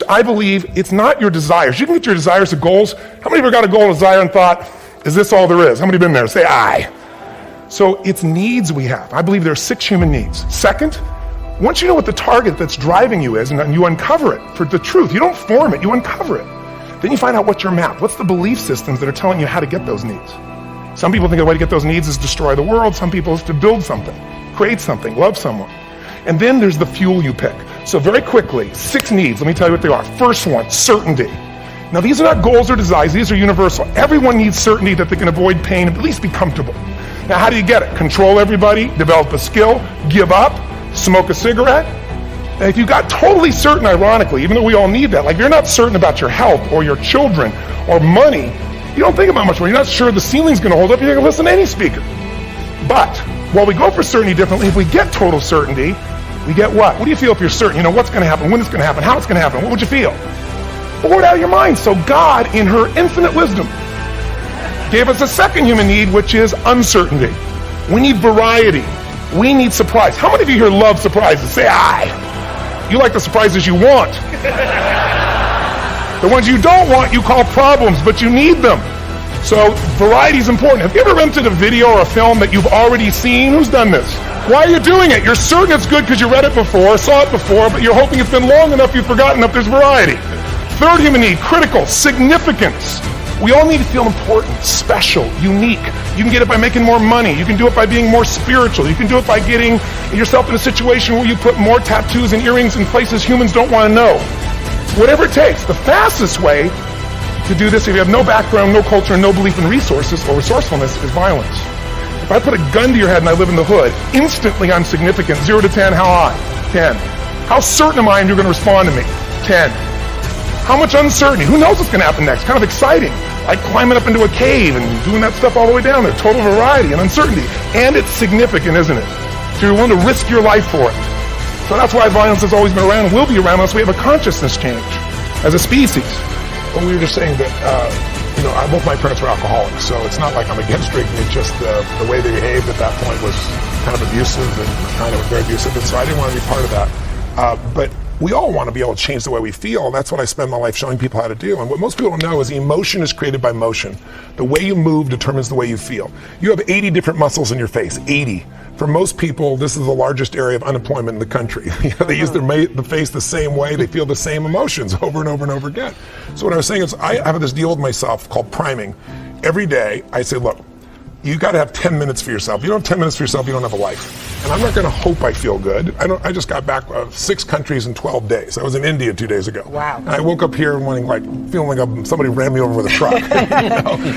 I believe it's not your desires. You can get your desires to goals. How many of you got a goal and desire and thought, is this all there is? How many have been there? Say aye. So it's needs we have. I believe there are 6 human needs. Second, once you know what the target that's driving you is, and you uncover it for the truth, you don't form it, you uncover it. Then you find out what's your map. What's the belief systems that are telling you how to get those needs? Some people think the way to get those needs is destroy the world. Some people is to build something, create something, love someone. And then there's the fuel you pick. So very quickly, 6 needs. Let me tell you what they are. First one, certainty. Now these are not goals or desires. These are universal. Everyone needs certainty that they can avoid pain and at least be comfortable. Now how do you get it? Control everybody, develop a skill, give up, smoke a cigarette. And if you got totally certain, ironically, even though we all need that, like if you're not certain about your health or your children or money, you don't think about much more. You're not sure the ceiling's going to hold up. You're going to listen to any speaker. But while we go for certainty differently, if we get total certainty, we get what? What do you feel if you're certain? You know what's going to happen, when it's going to happen, how it's going to happen. What would you feel? Bored out of your mind. So God, in her infinite wisdom, gave us a second human need, which is uncertainty. We need variety. We need surprise. How many of you here love surprises? Say aye. You like the surprises you want. The ones you don't want, you call problems, but you need them. So variety is important. Have you ever rented a video or a film that you've already seen? Who's done this? Why are you doing it? You're certain it's good because you read it before, saw it before, but you're hoping it's been long enough you've forgotten if there's variety. Third human need, critical, significance. We all need to feel important, special, unique. You can get it by making more money. You can do it by being more spiritual. You can do it by getting yourself in a situation where you put more tattoos and earrings in places humans don't want to know. Whatever it takes. The fastest way to do this, if you have no background, no culture, no belief in resources or resourcefulness, is violence. If I put a gun to your head and I live in the hood, instantly I'm significant. 0 to 10, how high? 10. How certain am I you're going to respond to me? 10. How much uncertainty? Who knows what's going to happen next? Kind of exciting. Like climbing up into a cave and doing that stuff all the way down there. Total variety and uncertainty. And it's significant, isn't it? So you're willing to risk your life for it. So that's why violence has always been around and will be around unless we have a consciousness change as a species. Well, we were just saying that, both my parents were alcoholics, so it's not like I'm against drinking. It's just the way they behaved at that point was kind of abusive and kind of very abusive, and so I didn't want to be part of that. But we all want to be able to change the way we feel, and that's what I spend my life showing people how to do. And what most people don't know is emotion is created by motion. The way you move determines the way you feel. You have 80 different muscles in your face, 80. For most people, this is the largest area of unemployment in the country. They use the face the same way, they feel the same emotions over and over and over again. So what I was saying is, I have this deal with myself called priming. Every day, I say, look, you got to have 10 minutes for yourself. If you don't have 10 minutes for yourself, you don't have a life. And I'm not going to hope I feel good. I just got back 6 countries in 12 days. I was in India 2 days ago. Wow. And I woke up here feeling like somebody ran me over with a truck.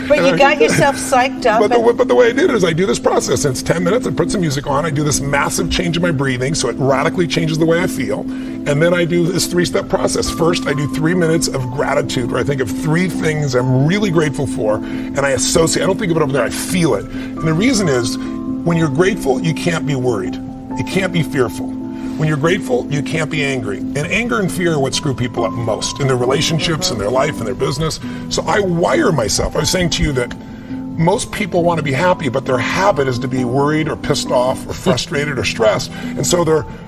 But you got yourself psyched up. But the way I did it is I do this process. And it's 10 minutes. I put some music on. I do this massive change in my breathing, so it radically changes the way I feel. And then I do this 3-step process. First, I do 3 minutes of gratitude, where I think of 3 things I'm really grateful for, and I associate. I don't think of it over there. I feel it. And the reason is, when you're grateful, you can't be worried. You can't be fearful. When you're grateful, you can't be angry. And anger and fear are what screw people up most in their relationships, in their life, in their business. So I wire myself. I was saying to you that most people want to be happy, but their habit is to be worried or pissed off or frustrated or stressed. And so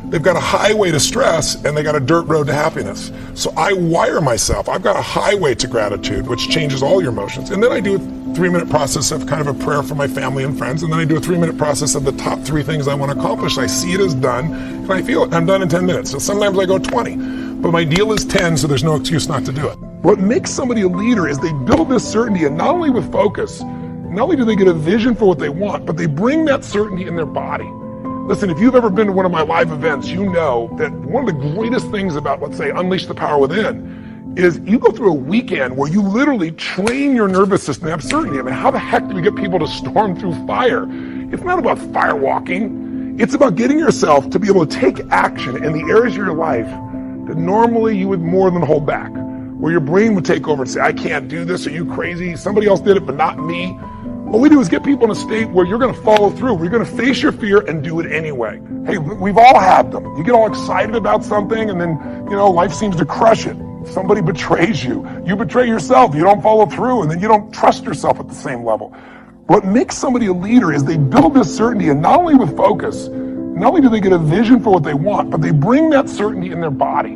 they've got a highway to stress and they got a dirt road to happiness. So I wire myself. I've got a highway to gratitude, which changes all your emotions. And then I do a 3-minute process of kind of a prayer for my family and friends. And then I do a 3-minute process of the top 3 things I want to accomplish. I see it as done and I feel it. I'm done in 10 minutes. So sometimes I go 20, but my deal is 10, so there's no excuse not to do it. What makes somebody a leader is they build this certainty, and not only with focus, not only do they get a vision for what they want, but they bring that certainty in their body. Listen, if you've ever been to one of my live events, you know that one of the greatest things about, let's say, Unleash the Power Within is you go through a weekend where you literally train your nervous system to have certainty. I mean, how the heck do we get people to storm through fire? It's not about firewalking. It's about getting yourself to be able to take action in the areas of your life that normally you would more than hold back, where your brain would take over and say, I can't do this, are you crazy? Somebody else did it, but not me. What we do is get people in a state where you're going to follow through, where you're going to face your fear and do it anyway. Hey, we've all had them. You get all excited about something and then, life seems to crush it. Somebody betrays you. You betray yourself. You don't follow through, and then you don't trust yourself at the same level. What makes somebody a leader is they build this certainty, and not only with focus, not only do they get a vision for what they want, but they bring that certainty in their body.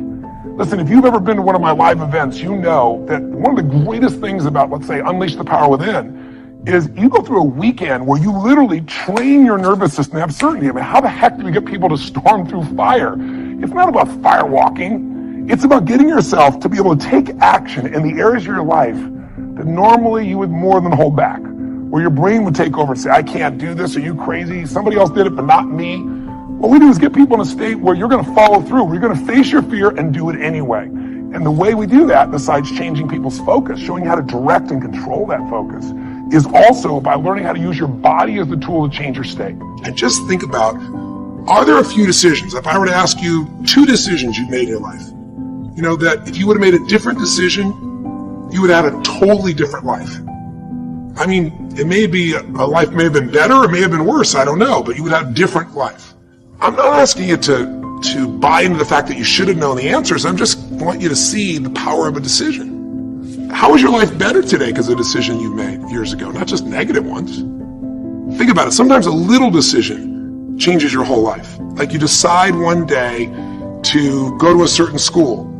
Listen, if you've ever been to one of my live events, you know that one of the greatest things about, let's say, Unleash the Power Within is you go through a weekend where you literally train your nervous system to have certainty. I mean, how the heck do we get people to storm through fire? It's not about fire walking. It's about getting yourself to be able to take action in the areas of your life that normally you would more than hold back, where your brain would take over and say, I can't do this, are you crazy? Somebody else did it, but not me. What we do is get people in a state where you're going to follow through, where you're going to face your fear and do it anyway. And the way we do that, besides changing people's focus, showing you how to direct and control that focus, is also by learning how to use your body as the tool to change your state. And just think about, are there a few decisions, if I were to ask you 2 decisions you've made in your life, you know, that if you would have made a different decision, you would have had a totally different life. I mean, it may be, a life may have been better, or it may have been worse, I don't know, but you would have a different life. I'm not asking you to buy into the fact that you should have known the answers. I just want you to see the power of a decision. How is your life better today because of a decision you made years ago, not just negative ones? Think about it. Sometimes a little decision changes your whole life. Like you decide one day to go to a certain school,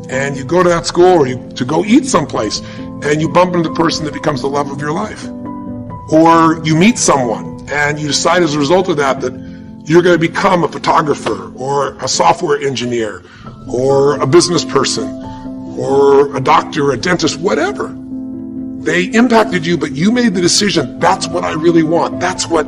and you go to that school, or to go eat someplace, and you bump into the person that becomes the love of your life. Or you meet someone, and you decide as a result of that you're going to become a photographer, or a software engineer, or a business person, or a doctor, a dentist, whatever. They impacted you, but you made the decision, that's what I really want. That's what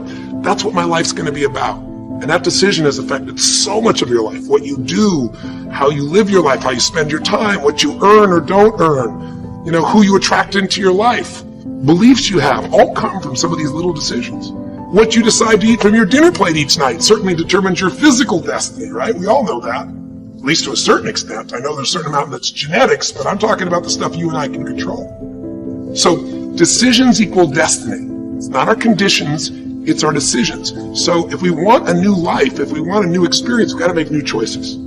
my life's going to be about. And that decision has affected so much of your life. What you do, how you live your life, how you spend your time, what you earn or don't earn, you know, who you attract into your life, beliefs you have, all come from some of these little decisions. What you decide to eat from your dinner plate each night certainly determines your physical destiny, right? We all know that, at least to a certain extent. I know there's a certain amount that's genetics, but I'm talking about the stuff you and I can control. So decisions equal destiny. It's not our conditions, it's our decisions. So if we want a new life, if we want a new experience, we've got to make new choices.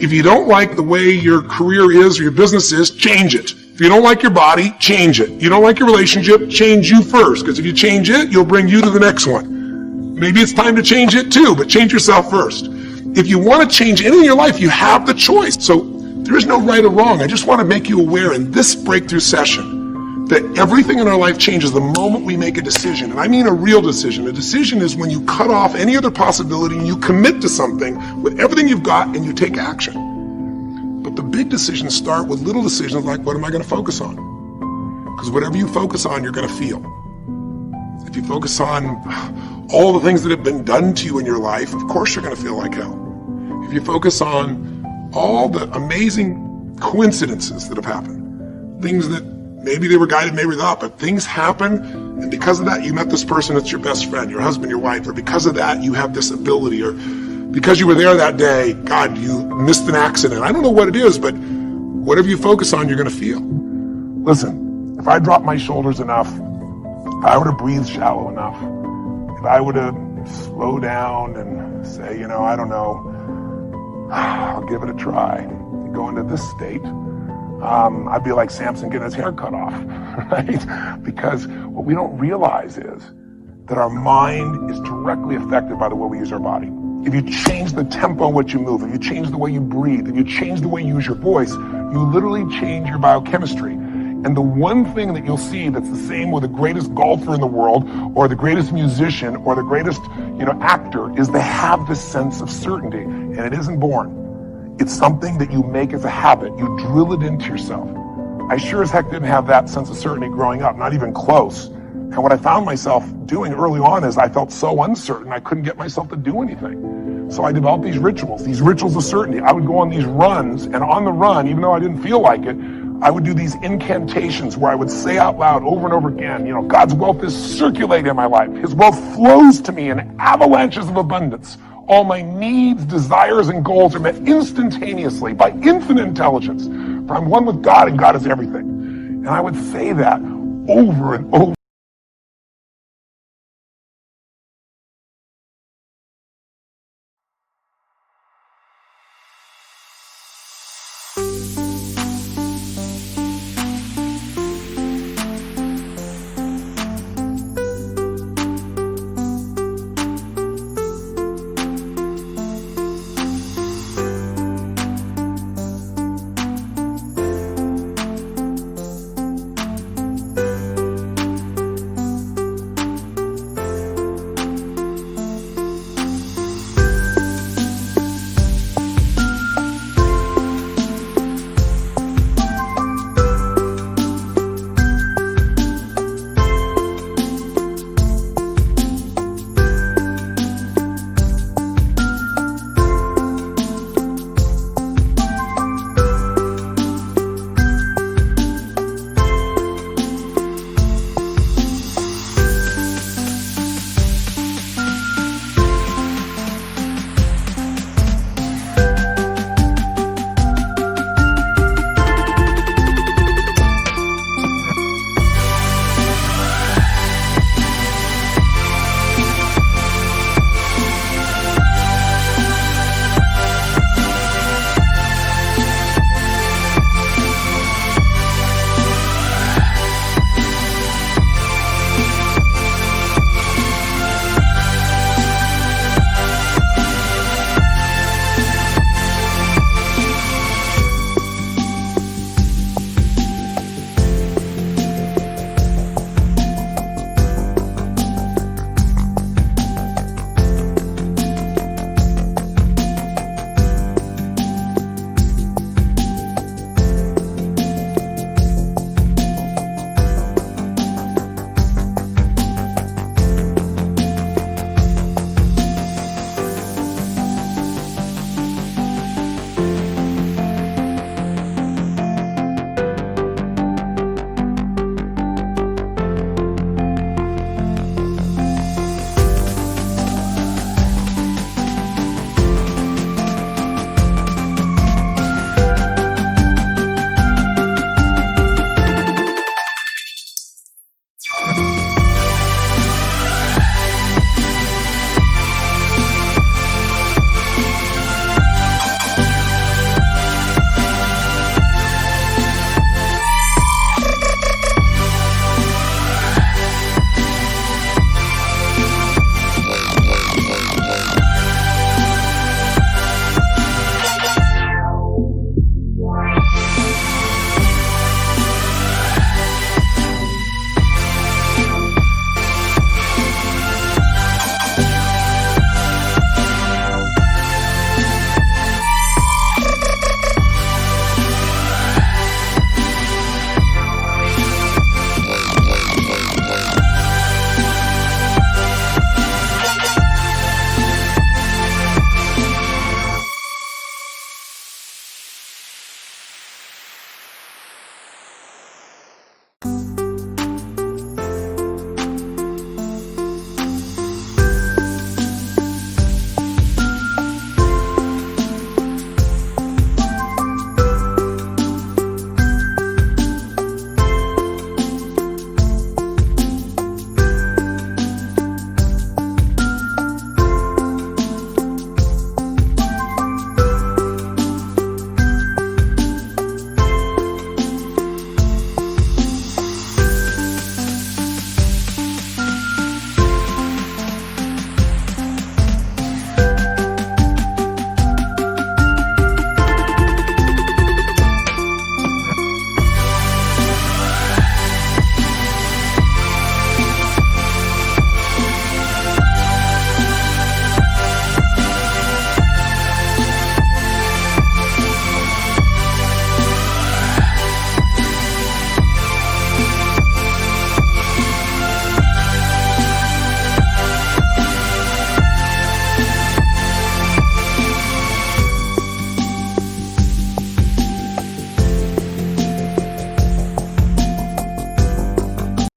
If you don't like the way your career is or your business is, change it. If you don't like your body, change it. You don't like your relationship, change you first. Because if you change it, you'll bring you to the next one. Maybe it's time to change it too, but change yourself first. If you want to change anything in your life, you have the choice. So there is no right or wrong. I just want to make you aware in this breakthrough session that everything in our life changes the moment we make a decision. And I mean a real decision. A decision is when you cut off any other possibility and you commit to something with everything you've got and you take action. But the big decisions start with little decisions like, what am I going to focus on? Because whatever you focus on, you're going to feel. If you focus on all the things that have been done to you in your life, of course you're going to feel like hell. If you focus on all the amazing coincidences that have happened, things that maybe they were guided, maybe not, but things happen, and because of that, you met this person that's your best friend, your husband, your wife, or because of that, you have this ability, or because you were there that day, God, you missed an accident. I don't know what it is, but whatever you focus on, you're going to feel. Listen, if I dropped my shoulders enough, if I were to breathe shallow enough, if I were to slow down and say, you know, I don't know, I'll give it a try, go into this state, I'd be like Samson getting his hair cut off, right? Because what we don't realize is that our mind is directly affected by the way we use our body. If you change the tempo in which you move, if you change the way you breathe, if you change the way you use your voice, you literally change your biochemistry. And the one thing that you'll see that's the same with the greatest golfer in the world, or the greatest musician, or the greatest, actor, is they have this sense of certainty, and it isn't born. It's something that you make as a habit. You drill it into yourself. I sure as heck didn't have that sense of certainty growing up, not even close. And what I found myself doing early on is I felt so uncertain, I couldn't get myself to do anything. So I developed these rituals of certainty. I would go on these runs, and on the run, even though I didn't feel like it, I would do these incantations where I would say out loud over and over again, God's wealth is circulating in my life. His wealth flows to me in avalanches of abundance. All my needs, desires, and goals are met instantaneously by infinite intelligence. For I'm one with God, and God is everything. And I would say that over and over.